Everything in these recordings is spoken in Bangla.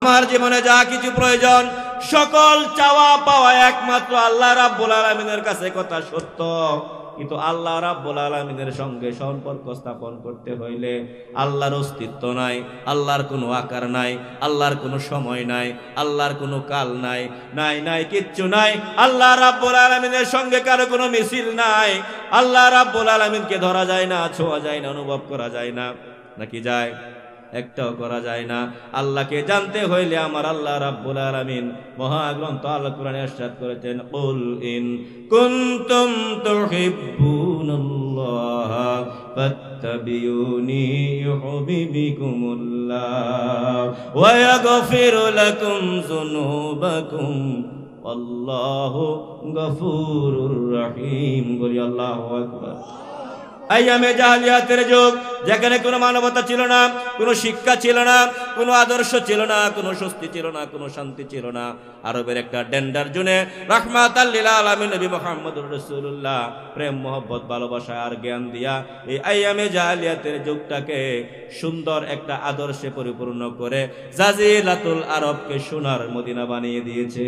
আমার জীবনে যা কিছু প্রয়োজন সকল চাওয়া পাওয়া একমাত্র আল্লাহ রাব্বুল আলামিনের কাছে, কথা সত্য। কিন্তু আল্লাহ রাব্বুল আলামিনের সঙ্গে সম্পর্ক স্থাপন করতে হইলে আল্লাহর অস্তিত্ব নাই, আল্লাহর কোনো আকার নাই, আল্লাহর কোনো সময় নাই, আল্লাহর কোনো কাল নাই, নাই নাই কিচ্ছু নাই। আল্লাহ রাব্বুল আলামিনের সঙ্গে কারো কোনো মিছিল নাই। আল্লাহ রাব্বুল আলামিনকে ধরা যায় না, ছোঁয়া যায় না, অনুভব করা যায় না, নাকি যায়? একটাও করা যায় না। আল্লাহকে জানতে হইলে আমার আল্লাহ রাব্বুল আলামিন মহাগ্রন্থ আল কোরআনে ইরশাদ করেছেন, কুল ইন কুনতুম তুহিব্বুনাল্লাহ ফাত্তাবিউনি ইউহিব্বুকুমুল্লাহ ওয়া ইয়াগফির লাকুম যুনুবাকুম আল্লাহু গফুরুর রহিম। বলি আল্লাহু আকবার। আইয়ামে জাহেলিয়াতের যুগ, যেখানে কোনো মানবতা ছিল না, কোনো শিক্ষা ছিল না, কোনো আদর্শ ছিল না, কোনো স্বস্তি ছিল না, কোনো শান্তি ছিল না। আরবের একটা ডেন্ডার জুনে রাহমাতাল লিল আলামিন নবী মুহাম্মদুর রাসূলুল্লাহ প্রেম মোহব্বত ভালোবাসা আর জ্ঞান দিয়া এই আইয়ামে জাহেলিয়াতের যুগটাকে সুন্দর একটা আদর্শে পরিপূর্ণ করে জাজিরাতুল আরবকে সোনার মদিনা বানিয়ে দিয়েছে।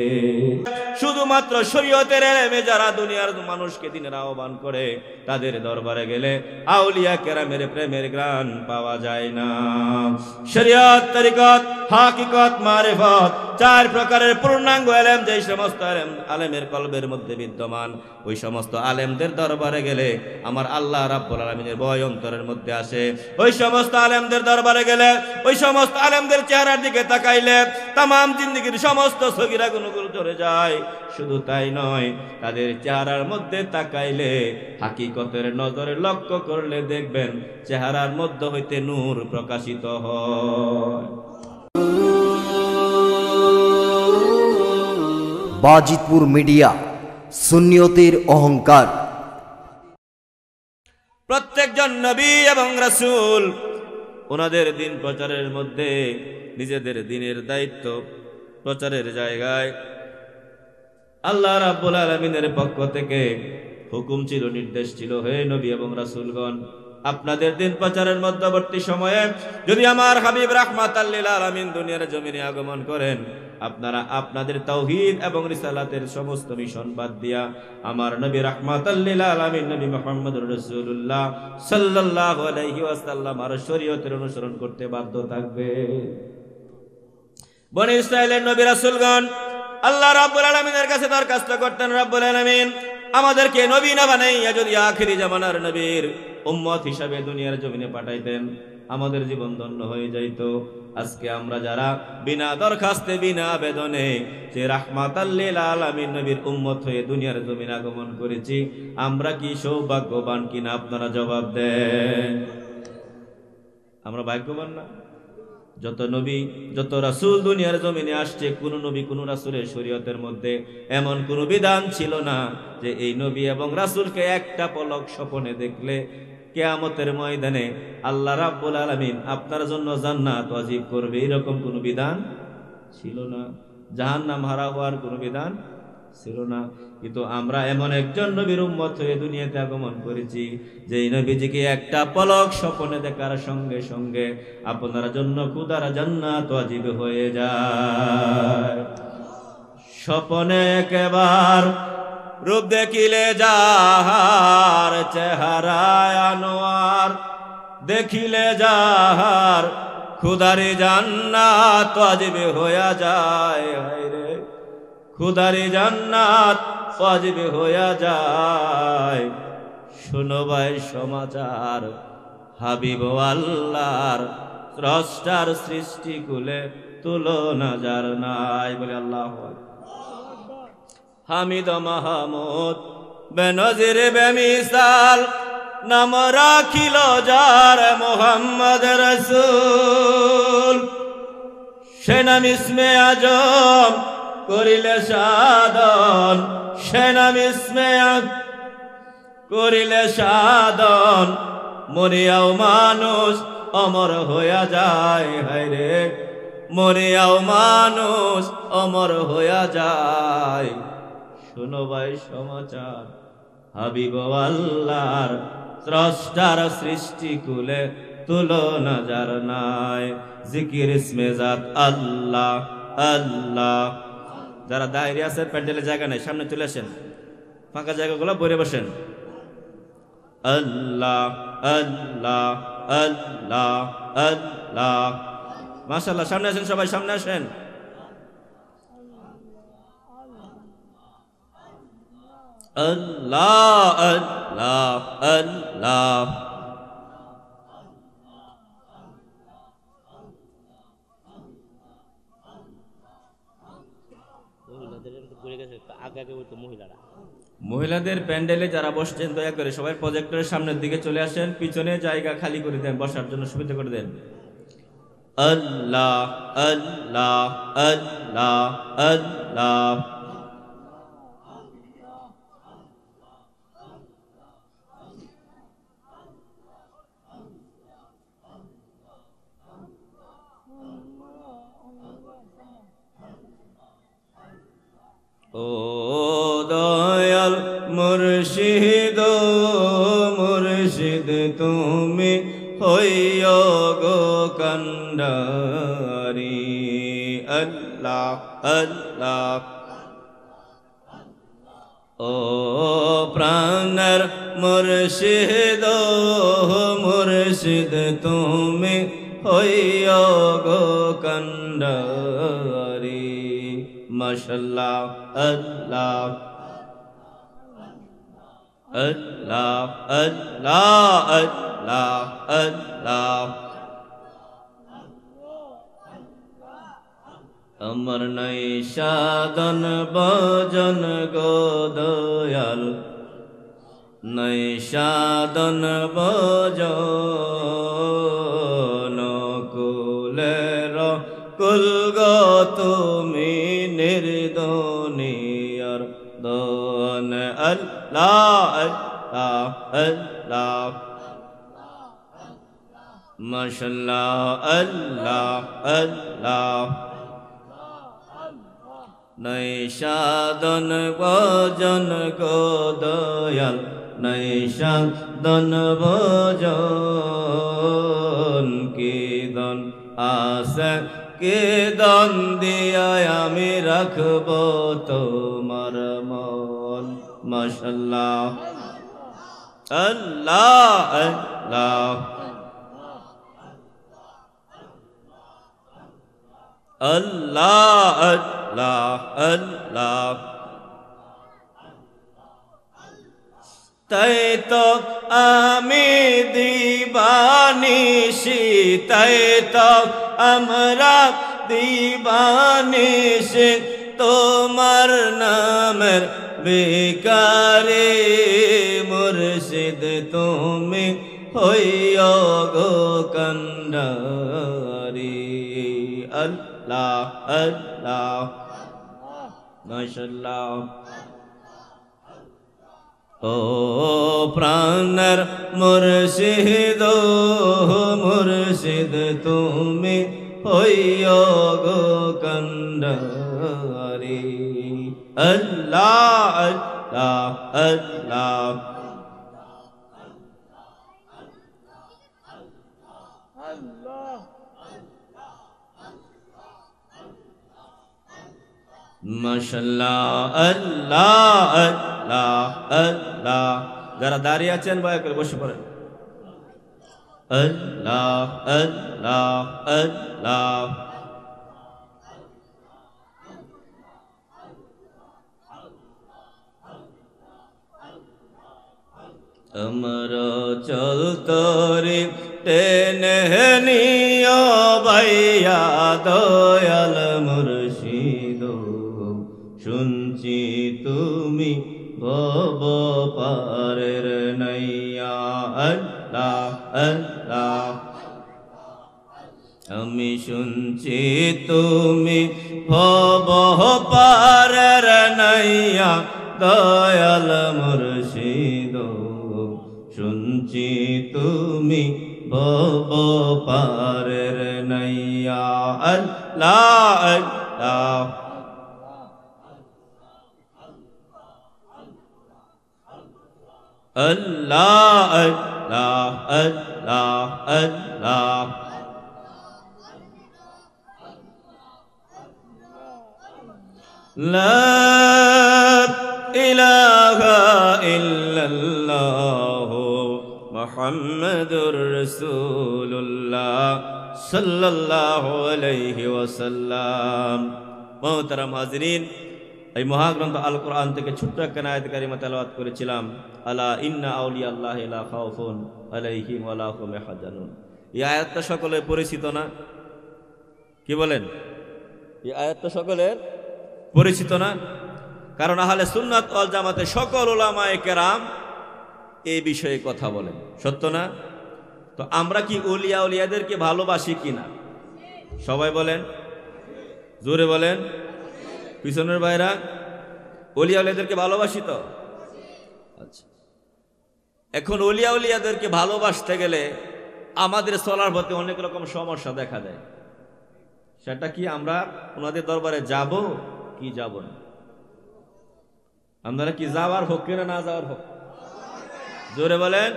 শুধুমাত্র শরীয়তের এলেমে যারা দুনিয়ার মানুষকে দিনের আহ্বান করে তাদের দরবারে গেলে আউলিয়া কেরামের প্রেমের গান পাওয়া যায় না। শরীয়ত, তরিকত, হাকিকত, মারিফত, চার প্রকারের পূর্ণাঙ্গ এলেম যে সমস্ত আলেমের কলবের মধ্যে বিদ্যমান, ওই সমস্ত আলেমদের দরবারে গেলে আমার আল্লাহ রাব্বুল আলামিনের ভয় অন্তরের মধ্যে আসে। ওই সমস্ত আলেমদের দরবারে গেলে, ওই সমস্ত আলেমদের চেহারার দিকে তাকাইলে তামাম জিন্দেগির সমস্ত সগীরা গুনাহগুলো চলে যায়। শুধু তাই নয়, তাদের চেহারার মধ্যে তাকাইলে হাকিকতের নজরে লক্ষ্য করলে দেখবেন চেহারার মধ্য হইতে নূর প্রকাশিত হয়। বাজিতপুর মিডিয়া, সুন্নিয়তের অহংকার। প্রত্যেকজন নবী এবং রাসূল ওনাদের দিন প্রচারের মধ্যে নিজেদের দিনের দায়িত্ব প্রচারের জায়গায় আল্লাহ রাব্বুল আলামিনের পক্ষ থেকে হুকুম ছিল, নির্দেশ ছিল, হে নবী এবং রাসূলগণ, আপনাদের দিন প্রচারের মধ্যবর্তী সময়ে যদি আমার হাবিব রাহমাতাল লিল আলামিন দুনিয়ার জমিনে আগমন করেন, আপনারা আপনাদের তাওহীদ এবং রিসালাতের সমস্ত মিশন বাদ দিয়া আমার নবী রাহমাতাল লিল আলামিন নবী মুহাম্মদুর রাসূলুল্লাহ সাল্লাল্লাহু আলাইহি ওয়াসাল্লাম আর শরীয়তের অনুসরণ করতে বাধ্য থাকবে। বনি ইসরাইলের নবী রাসূলগণ আল্লাহ রাব্বুল আলামিনের কাছে দরখাস্ত করতেন, রাব্বুল আলামিন আমাদেরকে নবী না বানাইয়া যদি আখিরি জামানার নবীর উম্মত হিসাবে দুনিয়ার জমিনে পাঠাইতেন, আমাদের জীবন ধন্য হয়ে যাইত। আজকে আমরা যারা বিনা দরখাস্তে বিনা আবেদনে যে রাহমাতাল লিল আলামিন নবীর উম্মত হয়ে দুনিয়ার জমিনে আগমন করেছি, আমরা কি সৌভাগ্যবান কিনা আপনারা জবাব দেন। আমরা ভাগ্যবান না? যত নবী যত রাসূল দুনিয়ার জমিনে আসছে, কোন নবী কোন রাসূলের শরীয়তের মধ্যে এমন কোন বিধান ছিল না যে এই নবী এবং রাসূলকে একটা পলক স্বপ্নে দেখলে কিয়ামতের ময়দানে আল্লাহ রাব্বুল আলামিন আপনার জন্য জান্নাত ওয়াজিব করবে, এরকম কোন বিধান ছিল না। জাহান্নাম হারা হওয়ার কোন বিধান ছিল না। কিন্তু আমরা এমন একজন নবীর উম্মত হয়ে দুনিয়াতে আগমন করেছি যে নবীজিকে একটা পলক স্বপ্নে দেখার সঙ্গে সঙ্গে আপনার জন্য খুদার জান্নাত ওয়াজিব হয়ে যায়। স্বপ্নে একবার রূপ দেখিলে যাহার চেহারায় আনোয়ার, দেখিলে যাহার খুদারি জান্নাত ওয়াজিব হইয়া যায়। হায়রে খুদারি জান্নাত ওয়াজিব হইয়া যায়। শুনো ভাই সমাচার, হাবিব আল্লাহর স্রষ্টার সৃষ্টি কুলে তুলনা যার নাই। বলে আল্লাহু আকবার। হামিদ মাহমুদ বেনজির বেমিসাল নাম রাখিল যার মুহাম্মদ রাসূল, সে নাম ইসমে আজম করিলে সাধন, সে নাম ইসমে করিলে সাধন, মরিয়াও মানুষ অমর হইয়া যায়। হায়রে মরিয়াও মানুষ অমর হইয়া যায়। শুনো ভাই সমাচার, হাবিব আল্লাহর স্রষ্টার সৃষ্টি কুলে তুলনা যার নাই জিকির ইসমে জাত আল্লাহ আল্লাহ। যারা দাঁড়িয়ে আছে প্যান্ডেলের জায়গা নেই সামনে চলে আসেন, ফাঁকা জায়গাগুলো বসে বসেন। আল্লাহ আল্লাহ আল্লাহ আল্লাহ। মাশাআল্লাহ, সামনে আসেন সবাই, সামনে আসেন। আল্লাহ আল্লাহ আল্লাহ। মহিলাদের প্যান্ডেলে যারা বসছেন দয়া করে সবাই প্রজেক্টরের সামনের দিকে চলে আসেন, পিছনে জায়গা খালি করে দেন, বসার জন্য সুবিধা করে দেন। আল্লাহ আল্লাহ আল্লাহ আল্লাহ। ও দয়াল মুর্শিদ মুর্শিদ তুমি হইয় গো কান্ডারি। আল্লাহ আল্লাহ। ও প্রাণের মুর্শিদ মুর্শিদ তুমি হইয় গো কান্ডারি। মাশাআল্লাহ আল্লাহ আল্লাহ আল্লাহ আল্লাহ আল্লাহ। আমার নাই সাধন ভজন গো দয়াল, নাই সাধন ভজন কুলের কুল গো তুমি নির্দনিয়ার দন। আল্লাহ আল্লাহ আল্লাহ। মাশাআল্লাহ আল্লাহ আল্লাহ। নাই সাধন ভজন গো দয়াল, নাই সাধন ভজন কি দন আছে, কে দন দিয়া আমি রাখব তোমার মন। মাশাআল্লাহ আল্লাহ আল্লাহ আল্লাহ আল্লাহ আল্লাহ। তাই তো আমি দিবানিশি, তাই তো আমরা দিবানিশি তোমার নামের বেকারে। মুর্শিদ তুমি হইয় গো কান্ডারি। আল্লাহ আল্লাহ। মাশাআল্লাহ। ও প্রাণের মুর্শিদ মুর্শিদ তুমি হইয় গো কান্ডারি। আল্লাহ আল্লাহ আল্লাহ। মাশাআল্লাহ আল্লাহ আল্লাহ আল্লাহ। যারা দাঁড়িয়ে আছেন দয়া করে বসে পড়েন। আল্লাহ আল্লাহ আল্লাহ। আমার চলতরি টেনে নিও ভাইয়া দয়াল মুর্শিদ, শুনছি তুমি ভব পারের নাইয়া। আল্লাহ আল্লাহ। আমি শুনছি তুমি ভব পারের নাইয়া দয়াল মুর্শিদ, শুনছি তুমি ভব পারের নাইয়া। আল্লাহ আল্লাহ। আল্লাহ আল্লাহ আল্লাহ আল্লাহ লা ইলাহা ইল্লাল্লাহ মুহাম্মাদুর রাসূলুল্লাহ সাল্লাল্লাহু আলাইহি ওয়াসাল্লাম। মুহতারাম হাজিরিন, এই মহাগ্রন্থ আল কোরআন থেকে ছোট্ট একটা আয়াত কারিমা তেলাওয়াত করেছিলাম, আলা ইন্না আউলিয়া আল্লাহি লা খাউফুন আলাইহিম ওয়া লা হুম ইয়াহজানুন। এই আয়াতটা সকলে পরিচিত না? কি বলেন? এই আয়াতটা সকলের পরিচিত না? কারণ আহলে সুন্নাত ওয়াল জামাতে সকল উলামায়ে কেরাম এই বিষয়ে কথা বলেন, সত্য না? তো আমরা কি ওলিয়া উলিয়াদেরকে ভালোবাসি কিনা? সবাই বলেন, জোরে বলেন, পিছনের ভাইরা, ওলিয়া উলিয়াদেরকে ভালোবাসি তো? আচ্ছা, এখন ওলিয়া উলিয়াদেরকে ভালোবাসতে গেলে আমাদের চলার পথে অনেক রকম সমস্যা দেখা দেয়। সেটা কি আমরা ওনাদের দরবারে যাব কি যাব না? আপনারা কি যাওয়ার হোক কিনা না যাওয়ার হোক? জোরে বলেন।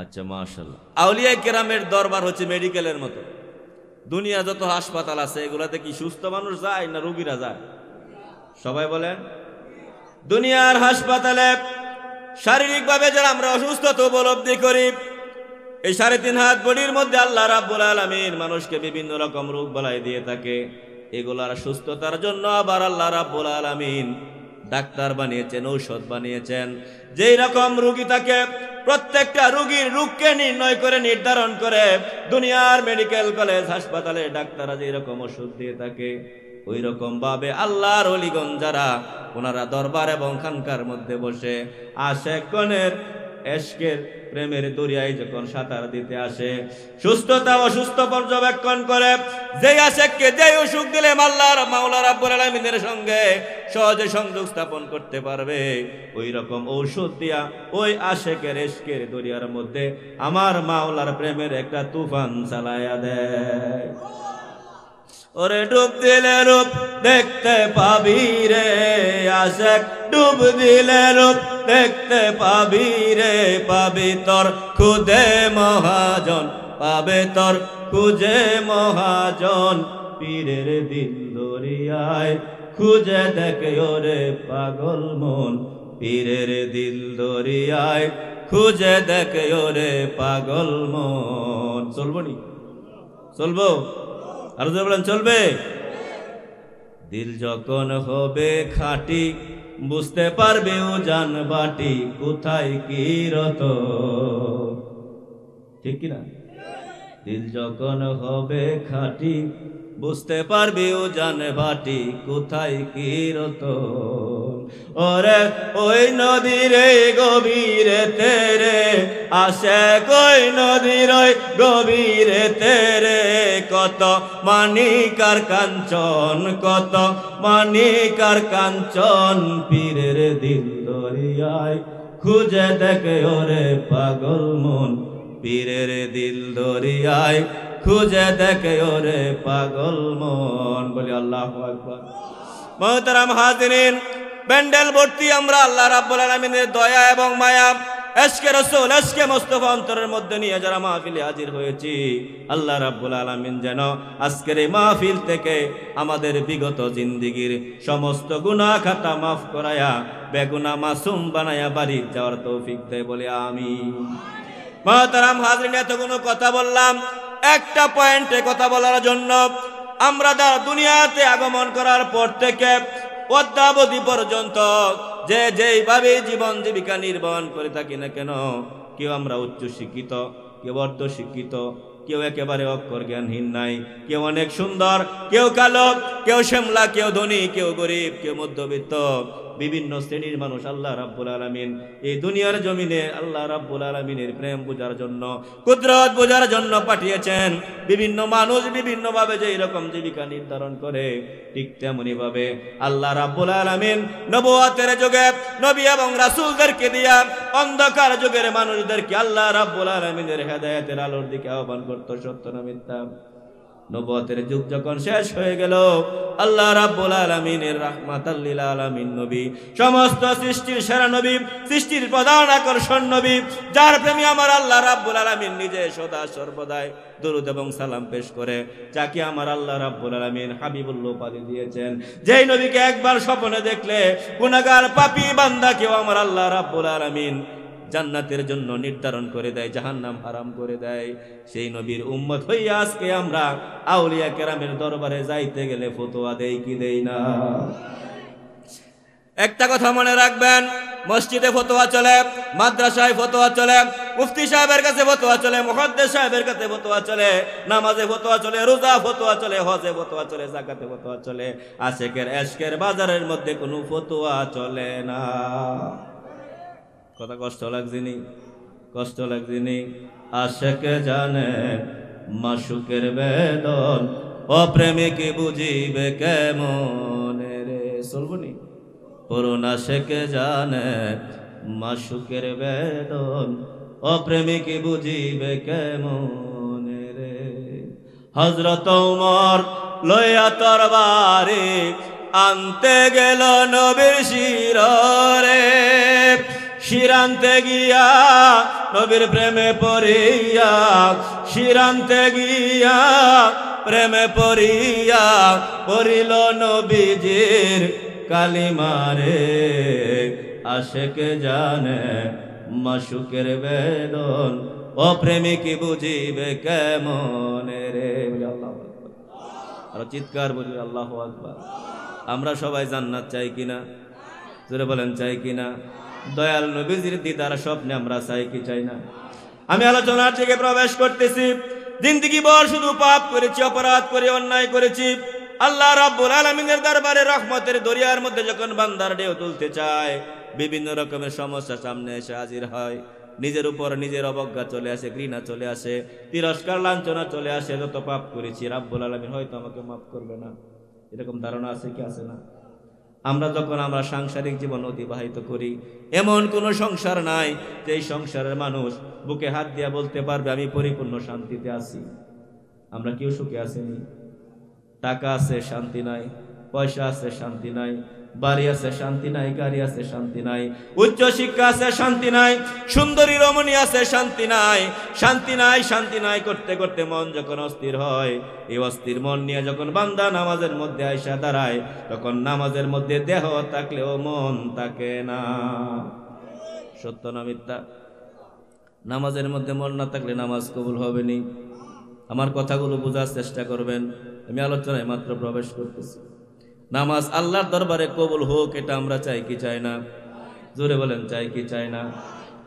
আচ্ছা, মাশাআল্লাহ। আউলিয়া কেরামের দরবার হচ্ছে মেডিকেলের মতো। দুনিয়া যত হাসপাতাল আছে এগুলাতে কি সুস্থ মানুষ যায় না রোগীরা যায়? সবাই বলেন। দুনিয়ার হাসপাতালে শারীরিকভাবে যারা আমরা অসুস্থতা উপলব্ধি করি, এই 3.5 হাত বডির মধ্যে আল্লাহ রাব্বুল আলামিন মানুষকে বিভিন্ন রকম রোগ বালাই দিয়ে থাকে। এগুলার সুস্থতার জন্য আবার আল্লাহ রাব্বুল আলামিন ডাক্তার বানিয়েছেন, ঔষধ বানিয়েছেন। যেই রকম রোগী থাকে প্রত্যেকটা রোগীর রোগকে নির্ণয় করে নির্ধারণ করে দুনিয়ার মেডিকেল কলেজ হাসপাতালে ডাক্তাররা যেই রকম ওষুধ দিয়ে থাকে, ওই রকম ভাবে আল্লাহর ওলিগণ যারা ওনারা দরবার এবং খানকার মধ্যে বসে আশেকগণের এশকের প্রেমের দরিয়ায় যখন সাঁতার দিতে আসে, সুস্থতা অসুস্থ পর্যবেক্ষণ করে যেই আশেককে যেই অসুখ দিলে আল্লাহর মাওলা রাব্বুল আলামিনের সঙ্গে সহজে সংযোগ স্থাপন করতে পারবে, ওই রকম ঔষধ দিয়া ওই আশেকের এশকের দরিয়ার মধ্যে আমার মাওলার প্রেমের একটা তুফান চালায়া দেয়। ওরে ডুব দিলে রূপ দেখতে পাবি রে আশেক, ডুব দিলে রূপ দেখতে পাবি রে, পাবি তোর খুদে মহাজন, পাবে তোর খুঁজে মহাজন। পীরের দিল দরিয়ায় খুঁজে দেখে ওরে পাগল মন, পীরের দিল দরিয়ায় খুঁজে দেখে ওরে পাগল মন। চলবো নি? চলবো? আর বলেন চলবে? দিল যখন হবে খাঁটি বুঝতে পারবে ও জান বাটি কোথায় কি রত, ঠিক কিনা? দিল যখন হবে খাঁটি বুঝতে পারবে ও জান বাটি কোথায় কি রত। ওরে ওই নদীর গভীরে তেরে আসে, কই নদীর গভীরে তেরে কত মানিকার কাঞ্চন, কত মানিকার কাঞ্চন। পীরের দিল দরিয়ায় খুঁজে দেখে ওরে পাগল মন, পীরের দিল দরিয়ায় খুঁজে দেখে ওরে পাগল মন। বলি আল্লাহু আকবার। মুহতারাম হাজিরিন, প্যান্ডেল ভর্তি আমরা আল্লাহ রাব্বুল আলামিনের দয়া এবং মায়া, এশকে রাসূল, এশকে মুস্তাফা অন্তরের মধ্যে নিয়ে যারা মাহফিলে হাজির হয়েছি, আল্লাহ রাব্বুল আলামিন যেন আজকের এই মাহফিল থেকে আমাদের বিগত জিন্দেগীর সমস্ত গুনাহ খাতা মাফ করায়া বেগুনাহ মাসুম বানায়া বাড়ি যাওয়ার তৌফিক দেয়, বলে আমিন। মুহতারাম হাজিরিন, এতগুলো কথা বললাম একটা পয়েন্টে কথা বলার জন্য। আমরা দুনিয়াতে আগমন করার পর থেকে অদ্যাবধি পর্যন্ত যে যেইভাবে জীবন জীবিকা নির্বাহ করে থাকি না কেন, কেউ আমরা উচ্চ শিক্ষিত, কেউ অর্ধ শিক্ষিত, কেউ একেবারে অক্ষর জ্ঞানহীন নাই, কেউ অনেক সুন্দর, কেউ কালো, কেউ শ্যামলা, কেউ ধনী, কেউ গরিব, কেউ মধ্যবিত্ত, বিভিন্ন শ্রেণীর মানুষ আল্লাহ রাব্বুল আলামিন এই দুনিয়ার জমিনে আল্লাহ রাব্বুল আলামিনের প্রেম বোঝার জন্য, কুদরত বোঝার জন্য পাঠিয়েছেন। বিভিন্ন মানুষ বিভিন্ন ভাবে যে এরকম জীবিকা নির্ধারণ করে, ঠিক তেমনি ভাবে আল্লাহ রাব্বুল আলামিন নবুয়তের যুগে নবী এবং রাসূলদেরকে দিয়া অন্ধকার যুগের মানুষদেরকে আল্লাহ রাব্বুল আলামিনের হেদায়েতের আলোর দিকে আহ্বান করত। সত্য না মিথ্যা? নবুয়তের যুগ যখন শেষ হয়ে গেল, আল্লাহ রাব্বুল আলামিনের রাহমাতাল লিল আলামিন নবী, সমস্ত সৃষ্টির সেরা নবী, সৃষ্টির প্রধান আকর্ষণ নবী, যার প্রেমে আমার আল্লাহ রাব্বুল আলামিন নিজে সদা সর্বদাই দরুদ এবং সালাম পেশ করে, যাকে আমার আল্লাহ রাব্বুল আলামিন হাবিবুল্লাহ উপাধি দিয়েছেন, যেই নবীকে একবার স্বপ্নে দেখলে গুনাহগার পাপী বান্দাকেও আমার আল্লাহ রাব্বুল আলামিন জান্নাতের জন্য নির্ধারণ করে দেয়, জাহান্নাম হারাম করে দেয়, সেই নবীর উম্মত হইয়া আজকে আমরা আউলিয়া কেরামের দরবারে যাইতে গেলে ফতোয়া দেই কি দেই না? একটা কথা মনে রাখবেন, মসজিদে ফতোয়া চলে, মাদ্রাসায় ফতোয়া চলে, মুফতি সাহেবের কাছে ফতোয়া চলে, মুহাদ্দিস সাহেবের কাছে ফতোয়া চলে, নামাজে ফতোয়া চলে, রোজা ফতোয়া চলে, হজে ফতোয়া চলে, যাকাতে ফতোয়া চলে, আশেকের এশকের বাজারের মধ্যে কোনো ফতোয়া চলে না। কথা কষ্ট লাগছিনি? কষ্ট লাগছিনি? আশেক জানে মাশুকের বেদন, অপ্রেমিক বুঝিবে কেমন রে। চলবনি? পুরুন আশেক জানে মাশুকের বেদন, অপ্রেমিক বুঝিবে কেমন রে। হযরত ওমর লইয়া তরবারি আনতে গেল নবীর শিররে, শিরান্তে গিয়া নবীর প্রেমে পড়িয়া, শিরান্তে গিয়া প্রেমে পড়িয়া, পড়িল নবীজির কালিমারে। আশেক জানে মাশুকের বেদন, ও প্রেমিক বুঝিবে কেমন রে। আর চিৎকার বলি আল্লাহু আকবার। আমরা সবাই জান্নাত চাই কিনা? জোরে বলেন চাই কিনা? দয়াল নবীজির দিদার স্বপ্নে আমরা চাই কি চাই না? আমি আলোচনার থেকে প্রবেশ করতেছি। জিন্দেগি ভর শুধু পাপ করেছি, অপরাধ করে, অন্যায় করেছি। আল্লাহ রাব্বুল আলামিনের দরবারে রহমতের দরিয়ার মধ্যে যখন বান্দার ঢেউ তুলতে চায়, বিভিন্ন রকমের সমস্যা সামনে এসে হাজির হয়। নিজের উপর নিজের অবজ্ঞা চলে আসে, ঘৃণা চলে আসে, তিরস্কার লাঞ্ছনা চলে আসে। যত পাপ করেছি রাব্বুল আলামিন হয়তো আমাকে মাফ করবে না, এরকম ধারণা আছে কি আছে না? আমরা যখন আমরা সাংসারিক জীবন অতিবাহিত করি, এমন কোনো সংসার নাই যেই সংসারের মানুষ বুকে হাত দিয়া বলতে পারবে আমি পরিপূর্ণ শান্তিতে আছি। আমরা কেউ সুখে আসেনি। টাকা আছে শান্তি নাই, পয়সা আছে শান্তি নাই, বাড়ি আছে শান্তি নাই, গাড়ি আছে শান্তি নাই, উচ্চ শিক্ষা আছে শান্তি নাই, সুন্দরী রমণী আছে শান্তি নাই, শান্তি নাই, শান্তি নাই করতে করতে মন যখন অস্থির হয়, এই অস্থির মন নিয়ে যখন বান্দা নামাজের মধ্যে আইসা দাঁড়ায়, তখন নামাজের মধ্যে দেহ থাকলেও মন থাকে না। সত্য না মিথ্যা? নামাজের মধ্যে মন না থাকলে নামাজ কবুল হবে নি। আমার কথাগুলো বোঝার চেষ্টা করবেন। আমি আলোচনায় মাত্র প্রবেশ করতেছি। নামাজ আল্লাহর দরবারে কবুল হোক, এটা আমরা চাই কি চাই না? জোরে বলেন চাই কি চাই না?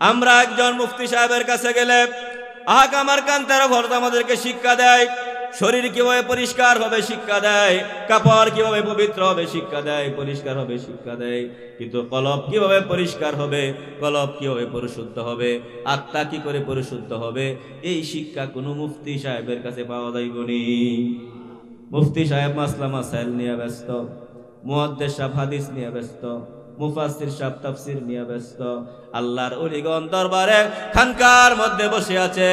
আমরা একজন মুফতি সাহেবের কাছে গেলে আহকামার কান্তারা ভরত আমাদেরকে শিক্ষা দেয়, শরীর কিভাবে পরিষ্কার হবে শিক্ষা দেয়, কাপড় কিভাবে পবিত্র হবে শিক্ষা দেয়, পরিষ্কার হবে শিক্ষা দেয়, কিন্তু কলব কিভাবে পরিষ্কার হবে, কলব কিভাবে পরিশুদ্ধ হবে, আত্মা কি করে পরিশুদ্ধ হবে, এই শিক্ষা কোনো মুফতি সাহেবের কাছে পাওয়া যাইবনি। মুফতি সাহেব মাসলা মাসাইল নিয়ে ব্যস্ত, মুহাদ্দিস সাহেব হাদিস নিয়ে ব্যস্ত, মুফাসসির সাহেব তাফসীর নিয়ে ব্যস্ত। আল্লাহর ওলিগণ দরবারে খানকার মধ্যে বসে আছে।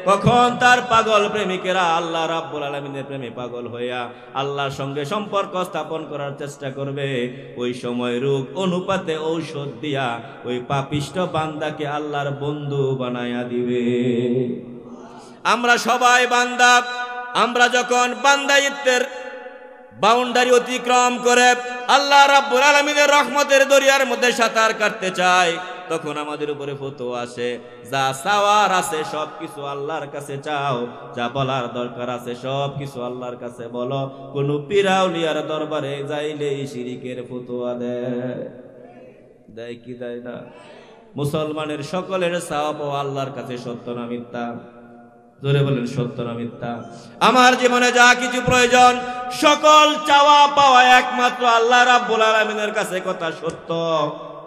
কখন তার পাগল প্রেমিকেরা আল্লাহ রাব্বুল আলামিনের প্রেমে পাগল হইয়া আল্লাহর সঙ্গে সম্পর্ক স্থাপন করার চেষ্টা করবে, ওই সময় রোগ অনুপাতে ঔষধ দিয়া ওই পাপিষ্ট বান্দাকে আল্লাহর বন্ধু বানায়া দিবে। আমরা সবাই বান্দা। আমরা যখন বান্দায়িত্বের বাউন্ডারি অতিক্রম করে আল্লাহ রাব্বুল আলামিনের রহমতের দরিয়ার মধ্যে সাঁতার কাটতে চাই, তখন আমাদের উপরে ফতোয়া আসে, যা চাওয়ার আছে সব কিছু আল্লাহর কাছে চাও, যা বলার দরকার আছে সব কিছু আল্লাহর কাছে বলো। কোন পীরাউলিয়ার দরবারে যাইলে শিরিকের ফতোয়া দেয় কি দেয় না? মুসলমানের সকলের চাওয়া পাওয়া আল্লাহর কাছে সত্য না মিথ্যা? জোরে বলেন সত্য না মিথ্যা? আমার জীবনে যা কিছু প্রয়োজন সকল চাওয়া পাওয়া একমাত্র আল্লাহ রাব্বুল আলামিনের কাছে, কথা সত্য।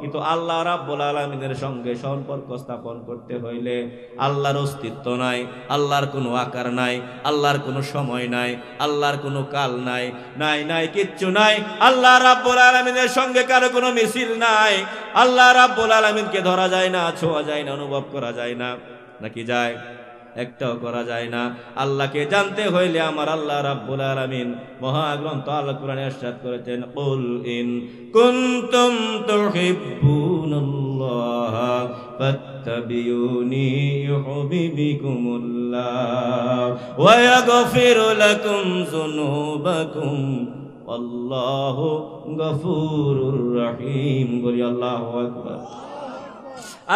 কিন্তু আল্লাহ রাব্বুল আলামিনের সঙ্গে সম্পর্ক স্থাপন করতে হইলে আল্লাহর অস্তিত্ব নাই, আল্লাহর কোনো আকার নাই, আল্লাহর কোনো সময় নাই, আল্লাহর কোনো কাল নাই, নাই নাই কিচ্ছু নাই। আল্লাহ রাব্বুল আলামিনের সঙ্গে কারো কোনো মিছিল নাই। আল্লাহ রাব্বুল আলামিনকে ধরা যায় না, ছোঁয়া যায় না, অনুভব করা যায় না, নাকি যায়? একটাও করা যায় না। আল্লাহকে জানতে হইলে আমার আল্লাহ রাব্বুল আলামিন মহাগ্রন্থ আল কোরআনে ইরশাদ করেছেন, কুল ইন কুনতুম তুহিব্বুনাল্লাহ ফাত্তাবিউনি ইউহিব্বুকুমুল্লাহ ওয়া ইয়াগফির লাকুম যুনুবাকুম আল্লাহু গফুরুর রহিম। বলি আল্লাহু আকবার।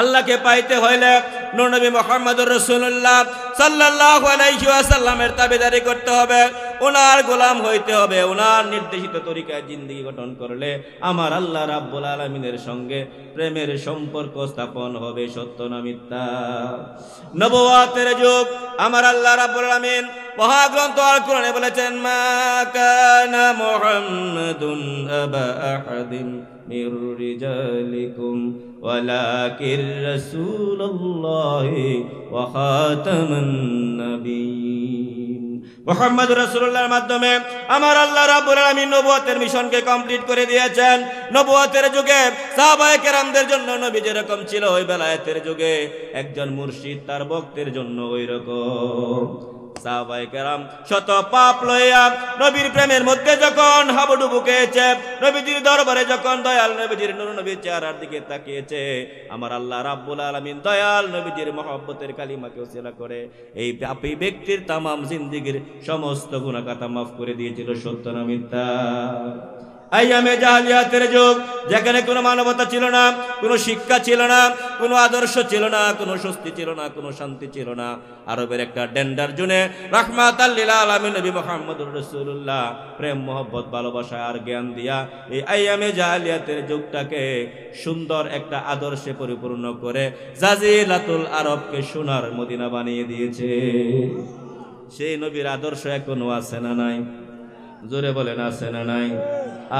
আল্লাহকে পাইতে হইলে নূর নবী মুহাম্মদুর রাসূলুল্লাহ সাল্লাল্লাহু আলাইহি ওয়াসাল্লামের তাবেদারি করতে হবে, ওনার গোলাম হইতে হবে। ওনার নির্দেশিত তরিকায় জিন্দেগি গঠন করলে আমার আল্লাহ রাব্বুল আলামিনের সঙ্গে প্রেমের সম্পর্ক স্থাপন হবে। সত্য না মিথ্যা? নবুয়তের যুগ, আমার আল্লাহ রাব্বুল আলামিন মহাগ্রন্থ আল কোরআনে বলেছেন, মা কানা মুহাম্মাদুন আবা আহাদিন মির রিজালিকুম ওয়ালাকির রাসূলুল্লাহি ওয়া খাতামান নবিয়্যিন। মুহাম্মদুর রাসূলুল্লাহর মাধ্যমে আমার আল্লাহ রাব্বুল আলামিন নবুয়তের মিশনকে কমপ্লিট করে দিয়েছেন। নবুয়তের যুগে সাহাবায়ে কেরামদের জন্য নবী যেরকম ছিল, ওই বেলায়েতের যুগে একজন মুর্শিদ তার ভক্তের জন্য ওই রকম। সাহাবায়ে কেরাম শত পাপ লইয়া নবীর প্রেমের মধ্যে যখন হাবুডুবু খেয়েছে, নবীজির দরবারে যখন দয়াল নবীজির নূর নবীর চেহারার দিকে তাকিয়েছে, আমার আল্লাহ রাব্বুল আলামিন দয়াল নবীজির মহব্বতের কালিমাকে উসিলা করে এই পাপী ব্যক্তির তামাম জিন্দেগীর সমস্ত গুনাহ খাতা মাফ করে দিয়েছিল। সত্য না মিথ্যা? আইয়ামে জাহেলিয়াতের যুগ, যেখানে কোনো মানবতা ছিল না, কোনো শিক্ষা ছিল না, কোনো আদর্শ ছিল না, কোনো স্বস্তি ছিল না, কোনো শান্তি ছিল না। আরবের একটা ডেন্ডার জুনে রাহমাতাল লিল আলামিন নবী মুহাম্মদুর রাসূলুল্লাহ প্রেম মোহব্বত ভালোবাসা আর জ্ঞান দিয়া এই আইয়ামে জাহেলিয়াতের যুগটাকে সুন্দর একটা আদর্শে পরিপূর্ণ করে জাজিলাতুল আরবকে সোনার মদিনা বানিয়ে দিয়েছে। সেই নবীর আদর্শ এখনো আছে না নাই? জোরে বলেন, আছে না নাই?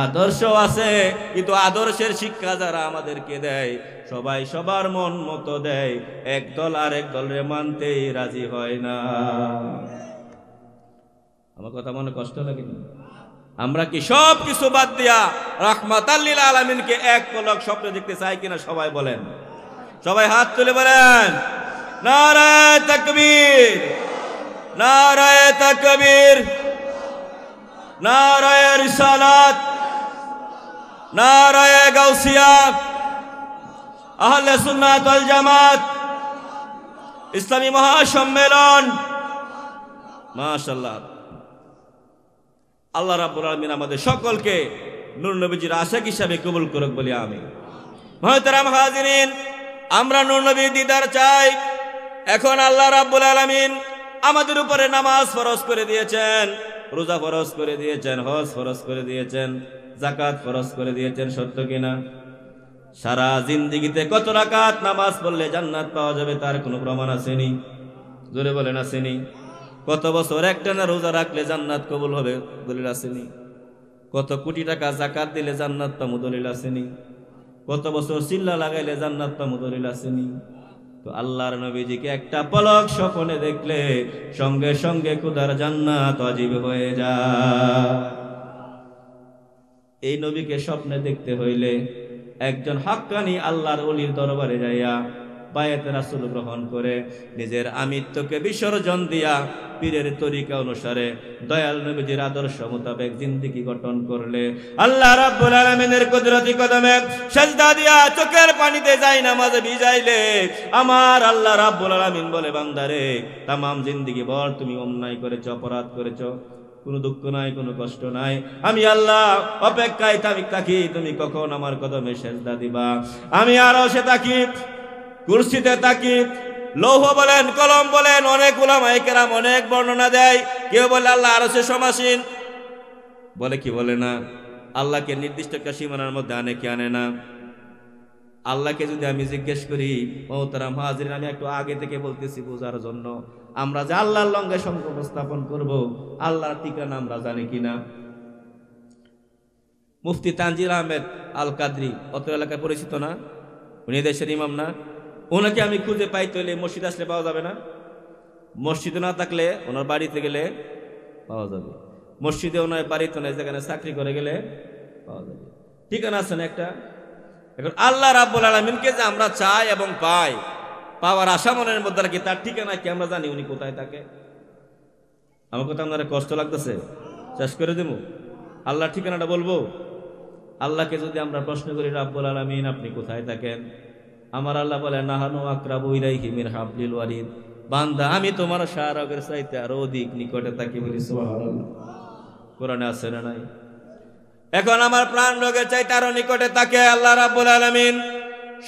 আদর্শ আছে, কিন্তু আদর্শের শিক্ষা যারা আমাদেরকে দেয় সবাই সবার মন মতো দেয়, একদল আরেক দলের মানতেই রাজি হয় না। আমার কথা মনে কষ্ট লাগে না? আমরা কি সব কিছু বাদ দিয়া রাহমাতাল লিল আলামিনকে এক পলক স্বপ্নে দেখতে চাই কিনা? সবাই বলেন, সবাই হাত তুলে বলেন নারায়ে তাকবীর, নারায়ে তাকবীর, নারায়ে রিসালাত, নারায়ে গাউসিয়া, আহলে সুন্নাত ওয়াল জামাত, ইসলামী মহাসম্মেলন। মাশাআল্লাহ। আল্লাহ রাব্বুল আলামিন আমাদের সকলকে নূর নবীজির আশিক হিসাবে কবুল করুক বলি আমিন। মুহতারাম হাজিরিন, আমরা নূর নবীর দিদার চাই। এখন আল্লাহ রাব্বুল আলামিন আমাদের উপরে নামাজ ফরজ করে দিয়েছেন, রোজা ফরজ করে দিয়েছেন, হজ ফরজ করে দিয়েছেন, যাকাত ফরজ করে দিয়েছেন। সত্য কিনা? সারা জিন্দেগিতে কত রাকাত নামাজ পড়লে জান্নাত পাওয়া যাবে তার কোনো প্রমাণ আসেনি? জোরে বলেন, আসেনি? কত বছর একটানা রোজা রাখলে জান্নাত কবুল হবে দলিল আসেনি? কত কোটি টাকা যাকাত দিলে জান্নাত পাবো দলিল আসেনি? কত বছর চিল্লা লাগাইলে জান্নাত পাবো দলিল আসেনি? তো আল্লাহর নবীজিকে একটা পলক স্বপ্নে দেখলে সঙ্গে সঙ্গে খোদার জান্নাত ওয়াজিব হয়ে যায়। এই নবীকে স্বপ্নে দেখতে হইলে একজন হাক্কানি আল্লাহর ওলির দরবারে যাইয়া বায়াতে রাসূল গ্রহণ করে নিজের আমিত্বকে বিসর্জন দিয়া পীরের তরিকা অনুসারে দয়াল নবীজির আদর্শ মোতাবেক জিন্দেগি গঠন করলে আল্লাহ রাব্বুল আলামিনের কুদরতি কদমে সিজদা দিয়া চোখের পানিতে যাই নামাজে ভিজাইলে আমার আল্লাহ রাব্বুল আলামিন বলে, বান্দারে তামাম জিন্দেগি ভর তুমি অন্যায় করেছো, অপরাধ করেছো, কোনো দুঃখ নাই, কোনো কষ্ট নাই, আমি আল্লাহ অপেক্ষায় থাকি তুমি কখন আমার কদমে সিজদা দিবা। আমি আরশে থাকি, কুরসিতে থাকি, লৌহ বলেন, কলম বলেন, অনেক উলামায়ে কেরাম অনেক বর্ণনা দেয়। কেউ বলে আল্লাহ আরশে সমাসীন, বলে কি বলে না, আল্লাহকে নির্দিষ্ট একটা সীমানার মধ্যে আনে কি আনে না? আল্লাহকে যদি আমি জিজ্ঞেস করি, মুহতারাম হাজিরিন, আমি একটু আগে থেকে বলতেছি বোঝার জন্য, আমরা যে আল্লাহর লঙ্গে সংকল্প স্থাপন করব, আল্লাহর ঠিকানা আমরা জানি কিনা? মুফতি তানজিল আহমেদ আল কাদরি অত এলাকায় পরিচিত না? উনি দেশের ইমাম না? ওনাকে আমি খুঁজে পাইতে হলে মসজিদ আসলে পাওয়া যাবে না? মসজিদে না থাকলে ওনার বাড়িতে গেলে পাওয়া যাবে, মসজিদে ওনার বাড়িতে নয়, যেখানে চাকরি করে গেলে পাওয়া যাবে। ঠিকানা আছে না একটা? এখন আল্লাহ রাব্বুল আলামিনকে যে আমরা চাই এবং পাই, পাওয়ার আশা মনের মধ্যে রাখি, তার ঠিকানা কি আমরা জানি উনি কোথায় থাকে? আমার কথা আপনারা কষ্ট লাগতেছে? শেষ করে দেব, আল্লাহর ঠিকানাটা বলবো। আল্লাহকে যদি আমরা প্রশ্ন করি, রাব্বুল আলামিন আপনি কোথায় থাকেন? আমার আল্লাহ বলে, নাহানু আকরাবু ইলাইহি মিন হাবলিল ওয়ারিদ, বান্দা আমি তোমার শাহরগের চাইতে আরো অধিক নিকটে থাকি। বলি সুবহানাল্লাহ। কোরআনে আছে না নাই? এখন আমার প্রাণ রোগের চাইতে আরো নিকটে থাকে আল্লাহ রাব্বুল আলামিন।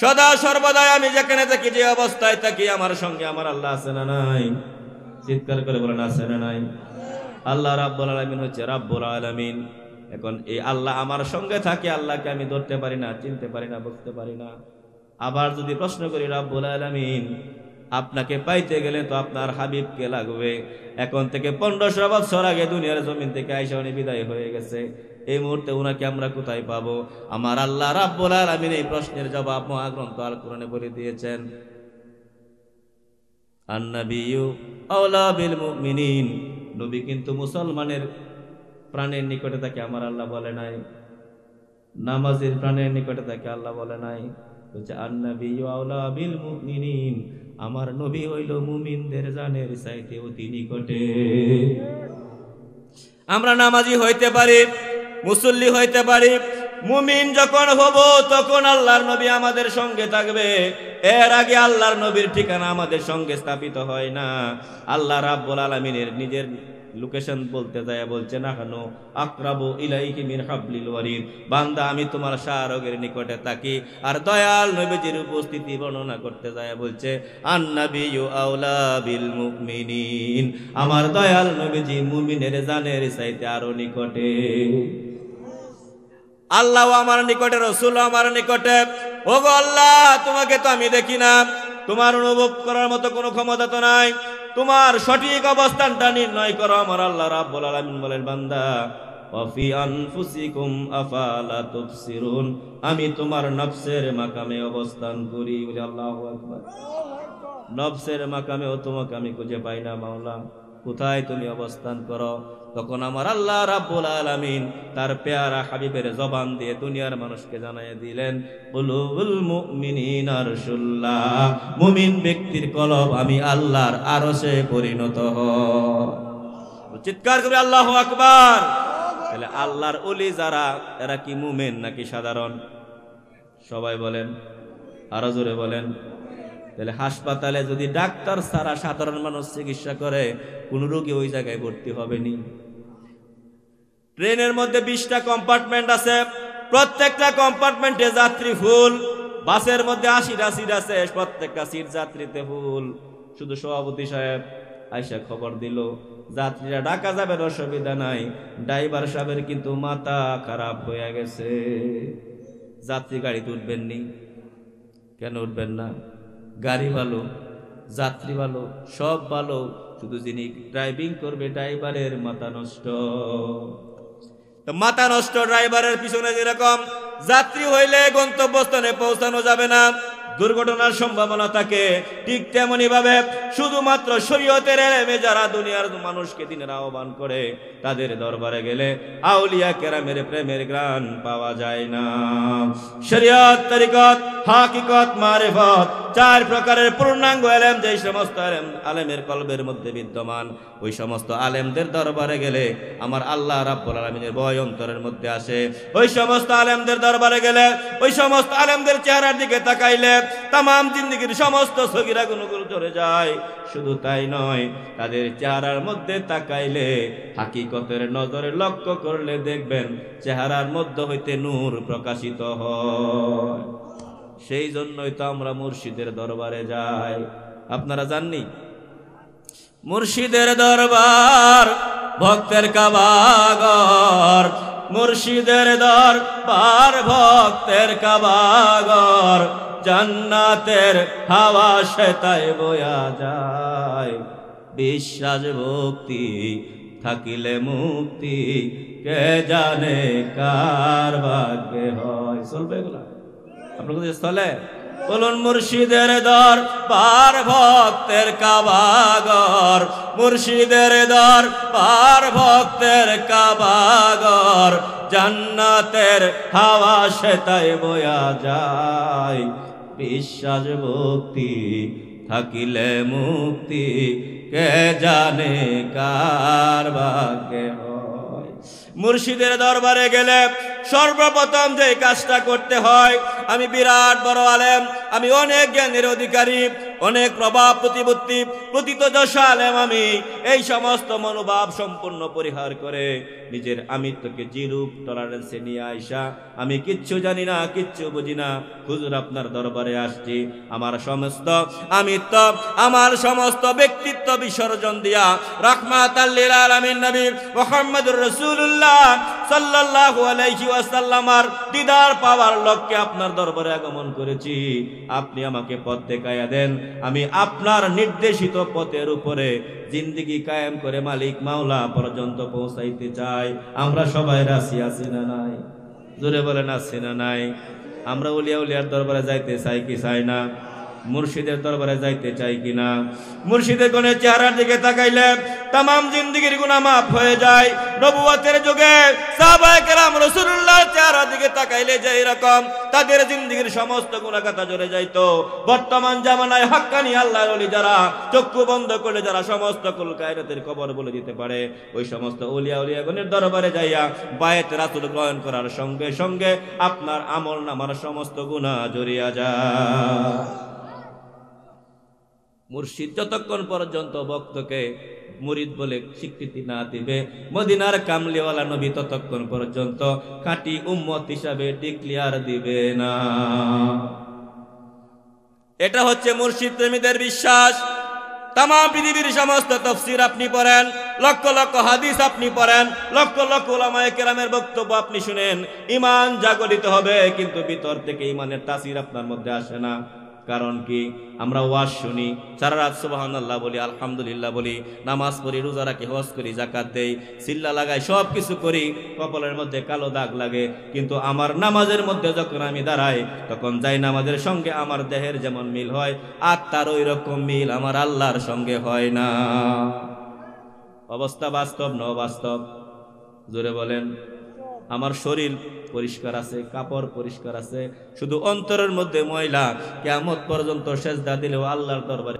সদা সর্বদাই আমি যেখানে থাকি, যে অবস্থায় থাকি, আমার সঙ্গে আমার আল্লাহ আছে না নাই? চিৎকার করে বলেন আছে না নাই? আল্লাহ রাব্বুল আলামিন হচ্ছে রাব্বুল আলামিন। এখন এই আল্লাহ আমার সঙ্গে থাকে, আল্লাহকে আমি ধরতে পারি না, চিনতে পারি না, বুঝতে পারি না। আবার যদি প্রশ্ন করি, রাব্বুল আলামিন আপনাকে পাইতে গেলে তো আপনার হাবিবকে লাগবে। এখন থেকে 1500 বছর আগে দুনিয়ার জমিন থেকে আয়েশা উনি বিদায় হয়ে গেছে। এই মুহূর্তে উনাকে আমরা কোথায় পাবো? আমার আল্লাহ রাব্বুল আলামিন এই প্রশ্নের জবাব মহাগ্রন্থ আল কোরআনে বলে দিয়েছেন। আন-নাবিয়্যু আওলা বিল মুমিনিন, নবী কিন্তু মুসলমানের প্রাণের নিকটে থাকে, আমার আল্লাহ বলে নাই। নামাজের প্রাণের নিকটে থাকে, আল্লাহ বলে নাই। বলছে আন-নাবিয়্যু আওলা বিল মুমিনিন, আমার নবী হইল মুমিনদের জানের চাইতে অতি নিকটে। আমরা নামাজি হইতে পারি, মুসল্লি হইতে পারি, মুমিন যখন হব তখন আল্লাহর নবী আমাদের সঙ্গে থাকবে। এর আগে আল্লাহর নবীর ঠিকানা আমাদের সঙ্গে স্থাপিত হয় না। আল্লাহ রাব্বুল আলামিনের নিজের লোকেশন বলতে যায় বলছে, নাহানু আকরাবু ইলাইহি মিন হাবলিল ওয়ারিদ, বান্দা আমি তোমার শাহরগের নিকটে থাকি। আর দয়াল নবীজির উপস্থিতি বর্ণনা করতে যায় বলছে, আন-নাবিয়্যু আওলা বিল মুমিনিন, আমার দয়াল নবীজি মুমিনের জানের চাইতে আরো নিকটে। আল্লাহ আমার নিকটে, রাসূল আমার নিকটে। ওগো আল্লাহ, তোমাকে তো আমি দেখি না, তোমার অনুভব করার মতো কোনো ক্ষমতা তো নাই, তোমার সঠিক অবস্থানটা নির্ণয় করো। আমার আল্লাহ রাব্বুল আলামিন বলেন, বান্দা ওয়াফি আনফুসিকুম আফালা তুবসিরুন, আমি তোমার নফসের মাকামে অবস্থান করি। বলি আল্লাহু আকবার। নফসের মাকামেও তোমাকে আমি খুঁজে পাই না মাওলা, কোথায় তুমি অবস্থান করো? তখন আমার আল্লাহ রাব্বুল আলামিন তার পেয়ারা হাবিবের জবান দিয়ে দুনিয়ার মানুষকে জানাই দিলেন, কুলুবুল মুমিনিনা আরশুল্লাহ, মুমিন ব্যক্তির কলব আমি আল্লাহর আরশে পরিণত হয়। চিৎকার করে আল্লাহু আকবার। তাহলে আল্লাহর ওলি যারা, এরা কি মুমিন নাকি সাধারণ? সবাই বলেন, আরো জোরে বলেন। তাহলে হাসপাতালে যদি ডাক্তার ছাড়া সাধারণ মানুষ চিকিৎসা করে, কোন রোগী ওই জায়গায় ভর্তি হবে নি? ট্রেনের মধ্যে 20টা কম্পার্টমেন্ট আছে, প্রত্যেকটা কম্পার্টমেন্টে যাত্রী ফুল। বাসের মধ্যে 80টা সিট আছে, প্রত্যেকটা সিট যাত্রীতে ফুল। শুধু সভাপতি সাহেব আইসা খবর দিল যাত্রীরা ঢাকা যাবেন, অসুবিধা নাই। ড্রাইভার সাহেবের কিন্তু মাথা খারাপ হয়ে গেছে, যাত্রী গাড়িতে উঠবেন নি। কেন উঠবেন না? গাড়ি ভালো, যাত্রী ভালো, সব ভালো, শুধু যিনি ড্রাইভিং করবে ড্রাইভারের মাথা নষ্ট। মাথা নষ্ট ড্রাইভারের পিছনে যেরকম যাত্রী হইলে গন্তব্যস্থানে পৌঁছানো যাবে না, দুর্ঘটনার সম্ভাবনা থাকে, ঠিক তেমনি ভাবে শুধুমাত্র শরীয়তের এলেমে যারা দুনিয়ার মানুষকে দিনের আহ্বান করে, তাদের দরবারে গেলে আউলিয়া কেরামের প্রেমের গান পাওয়া যায় না। শরীয়ত, তরিকত, হাকিকত, মারিফত, 4 প্রকারের পূর্ণাঙ্গ এলেম যে সমস্ত আলেমের কলবের মধ্যে বিদ্যমান, ওই সমস্ত আলেমদের দরবারে গেলে আমার আল্লাহ রাব্বুল আলামিনের ভয় অন্তরের মধ্যে আসে। ওই সমস্ত আলেমদের দরবারে গেলে, ওই সমস্ত আলেমদের চেহারার দিকে তাকাইলে তামাম জিন্দেগীর সমস্ত সগীরা গুনাহগুলো চলে যায়। শুধু তাই নয়, তাদের চেহারার মধ্যে তাকাইলে, হাকিকতের নজরে লক্ষ্য করলে দেখবেন চেহারার মধ্যে হইতে নূর প্রকাশিত হয়। সেই জন্যই তো আমরা মুর্শিদের দরবারে যাই। আপনারা জাননি? মুর্শিদের দরবার ভক্তের কাবাগর, মুর্শিদের দরবার ভক্তের কাবাগর, জান্নাতের হাওয়া সেতায় বয়া যায়। বিশ্বাস ভক্তি থাকিলে মুক্তি, কে জানে কার ভাগ্যে হয়। চলবে এগুলা আপনার কাছে স্থলে? বলুন, মুর্শিদের দরবার ভক্তের কাবাগর, মুর্শিদের দরবার ভক্তের কাবাগর, জান্নাতের হাওয়া সেতায় বয়া যায়। বিশ্বাস ভক্তি থাকিলে মুক্তি কে জানে কার ভাগ্যে হয়। মুর্শিদের দরবারে গেলে সর্বপ্রথম যে কাজটা করতে হয়, আমি বিরাট বড় আলেম, আমি অনেক জ্ঞানের অধিকারী, অনেক প্রভাব প্রতিপত্তি প্রতীতযশা আলেম, আমি এই সমস্ত মনোভাব সম্পূর্ণ পরিহার করে নিজের আমিত্বকে জিরূপ টলারেন্সে নিয়ে আইসা আমি কিচ্ছু জানি না, কিচ্ছু বুঝি না, হুজুর আপনার দরবারে আসছি, আমার সমস্ত আমিত্ব, আমার সমস্ত ব্যক্তিত্ব বিসর্জন দিয়া রাহমাতাল লিল আলামিন নবী মুহাম্মদুর রাসূলুল্লাহ সাল্লাল্লাহু আলাইহি ওয়াসাল্লামার দিদার পাওয়ার লক্ষ্যে আপনার দরবারে আগমন করেছি। আপনি আমাকে পথ দেখাইয়া দেন, আমি আপনার নির্দেশিত পথের উপরে জিন্দেগি কায়েম করে মালিক মাওলা পর্যন্ত পৌঁছাইতে চাই। আমরা সবাই রাজি আছি না নাই? জোরে বলেন আছি না নাই? আমরা উলিয়া উলিয়ার দরবারে যাইতে চাই কি চাই না? মুর্শিদের দরবারে যাইতে চাই কিনা? মুর্শিদের কোণের চেহারার দিকে তাকাইলে তামাম জিন্দেগির গুনাহ মাফ হয়ে যায়। নবুয়তের যুগে সাহাবায়ে কেরাম রাসূলুল্লাহর চেহারার দিকে তাকাইলে যে এরকম তাদের জিন্দেগির সমস্ত গুনাহ কাটা ঝরে যাইতো, বর্তমান জামানায় হাক্কানি আল্লাহর ওলি যারা চক্ষু বন্ধ করে যারা সমস্ত কুল কায়নাতের খবর বলে দিতে পারে, ওই সমস্ত উলিয়া উলিয়াগণের দরবারে যাইয়া বায়াত রাসূল গ্রহণ করার সঙ্গে সঙ্গে আপনার আমল নামার সমস্ত গুনাহ ঝরিয়া যায়। মুর্শিদ যতক্ষণ পর্যন্ত ভক্তকে মুরিদ বলে স্বীকৃতি না দিবে, মদিনার কামলিওয়ালা নবী ততক্ষণ পর্যন্ত খাঁটি উম্মত হিসাবে ডিক্লেয়ার দিবে না। এটা হচ্ছে মুর্শিদ প্রেমীদের বিশ্বাস। তামাম পৃথিবীর সমস্ত তাফসীর আপনি পড়েন, লক্ষ লক্ষ হাদিস আপনি পড়েন, লক্ষ লক্ষ উলামায়ে কেরামের বক্তব্য আপনি শুনেন, ঈমান জাগরিত হবে, কিন্তু ভিতর থেকে ঈমানের তাসির আপনার মধ্যে আসে না। কারণ কি? আমরা ওয়াজ শুনি, সারা রাত সুবহানাল্লাহ বলি, আলহামদুলিল্লাহ বলি, নামাজ পড়ি, রোজা রাখি, হজ করি, যাকাত দেই, সিল্লা লাগাই, সব কিছু করি, কপালের মধ্যে কালো দাগ লাগে, কিন্তু আমার নামাজের মধ্যে যখন আমি দাঁড়াই তখন যাই নামাজের সঙ্গে আমার দেহের যেমন মিল হয়, আত্মার ওই রকম মিল আমার আল্লাহর সঙ্গে হয় না। অবস্থা বাস্তব না অবাস্তব? জোরে বলেন। আমার শরীর পরিষ্কার আছে, কাপড় পরিষ্কার আছে, শুধু অন্তরের মধ্যে ময়লা। কিয়ামত পর্যন্ত সেজদা দিলেও আল্লাহর দরবারে